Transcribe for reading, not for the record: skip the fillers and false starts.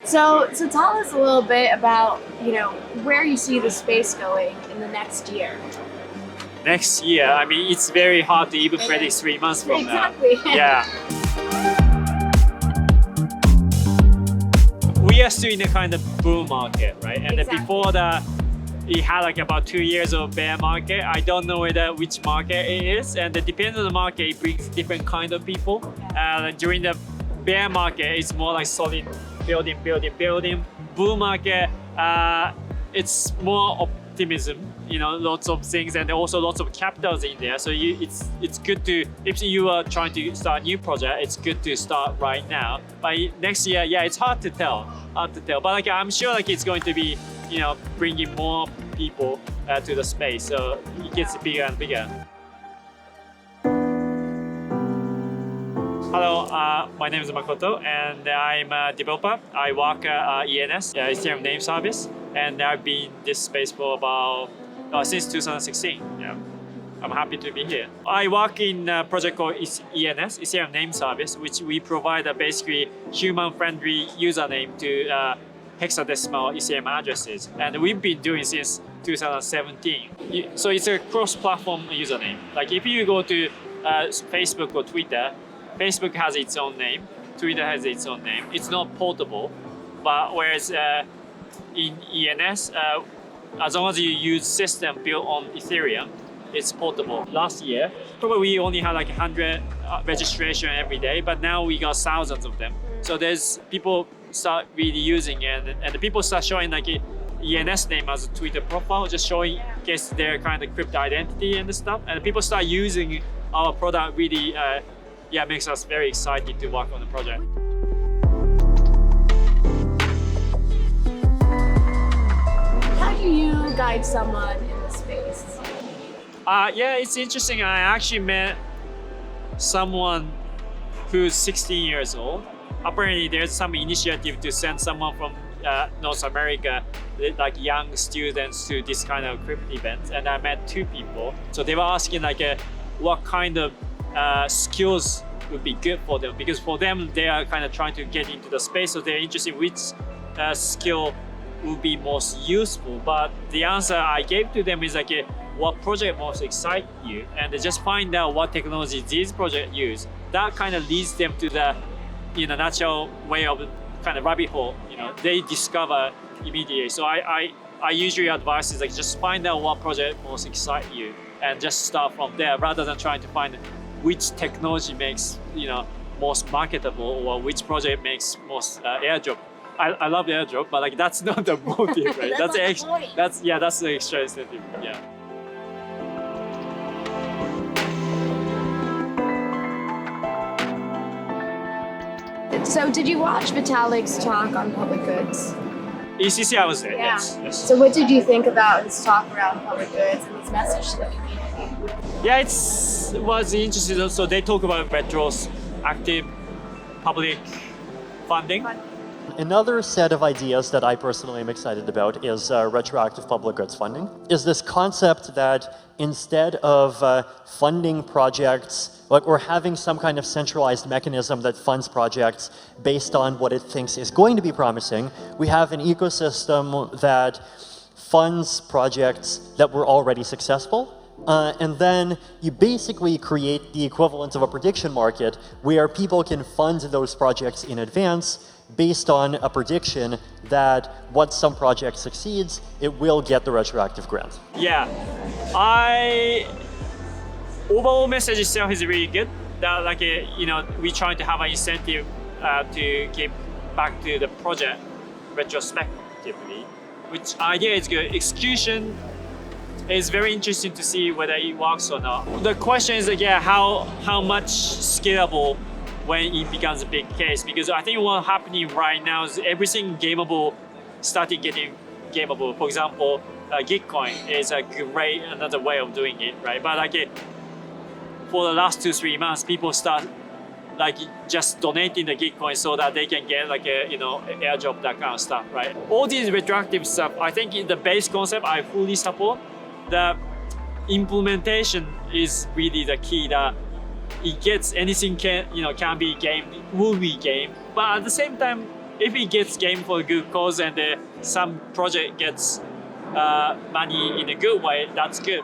So tell us a little bit about, where you see the space going in the next year. Next year, I mean, it's very hard to even predict 3 months from Exactly. now. Yeah. We are still in a kind of bull market, right? And Exactly. before that, it had like about 2 years of bear market. I don't know which market it is, and it depends on the market. It brings different kind of people. During the bear market, it's more like solid building. Bull market, it's more optimism. Lots of things, and also lots of capitals in there. So it's good to, if you are trying to start a new project, it's good to start right now. But next year, yeah, it's hard to tell. But I'm sure it's going to be, bringing more people to the space, so it gets bigger and bigger. Hello, my name is Makoto, and I'm a developer. I work at ENS, Ethereum Name Service, and I've been in this space for about since 2016. Yeah, I'm happy to be here. I work in a project called ENS, Ethereum Name Service, which we provide a basically human-friendly username to hexadecimal Ethereum addresses, and we've been doing since 2017. So it's a cross-platform username. Like if you go to Facebook or Twitter, Facebook has its own name, Twitter has its own name. It's not portable, but whereas in ENS, as long as you use system built on Ethereum, it's portable. Last year, probably we only had 100 registration every day, but now we got thousands of them. So there's people start really using it, and the people start showing ENS name as a Twitter profile, just showing guess their kind of crypto identity and stuff. And people start using our product really, makes us very excited to work on the project. How do you guide someone in the space? It's interesting. I actually met someone who's 16 years old. Apparently, there's some initiative to send someone from North America, like young students, to this kind of crypto events. And I met 2 people. So they were asking what kind of skills would be good for them, because for them, they are kind of trying to get into the space. So they're interested in which skill would be most useful. But the answer I gave to them is what project most excites you, and they just find out what technology these projects use. That kind of leads them to the natural way of kind of rabbit hole. They discover immediately. So I usually advise is just find out what project most excites you and just start from there, rather than trying to find which technology makes most marketable, or which project makes most airdrop. I love the airdrop, but that's not the motive, right? that's the extra incentive. Yeah. So did you watch Vitalik's talk on public goods? ECC, I was there. Yeah. Yes. So what did you think about his talk around public goods and his message to the community? Yeah, it was interesting. So they talk about retroactive public funding. Another set of ideas that I personally am excited about is retroactive public goods funding. Is this concept that instead of funding projects, or having some kind of centralized mechanism that funds projects based on what it thinks is going to be promising, we have an ecosystem that funds projects that were already successful. And then you basically create the equivalent of a prediction market where people can fund those projects in advance based on a prediction that once some project succeeds, it will get the retroactive grant. Yeah, overall message itself is really good. That we trying to have an incentive to give back to the project retrospectively, which idea is good. Execution is very interesting to see whether it works or not. The question is how much scalable when it becomes a big case, because I think what's happening right now is everything gameable started getting gameable. For example, Gitcoin is a great another way of doing it, right? But for the last 2-3 months, people start just donating the Gitcoin so that they can get airdrop, that kind of stuff, right? All these retroactive stuff, I think in the base concept I fully support. The implementation is really the key. That it gets anything can be gamed, will be gamed, but at the same time if it gets game for a good cause and some project gets money in a good way, that's good.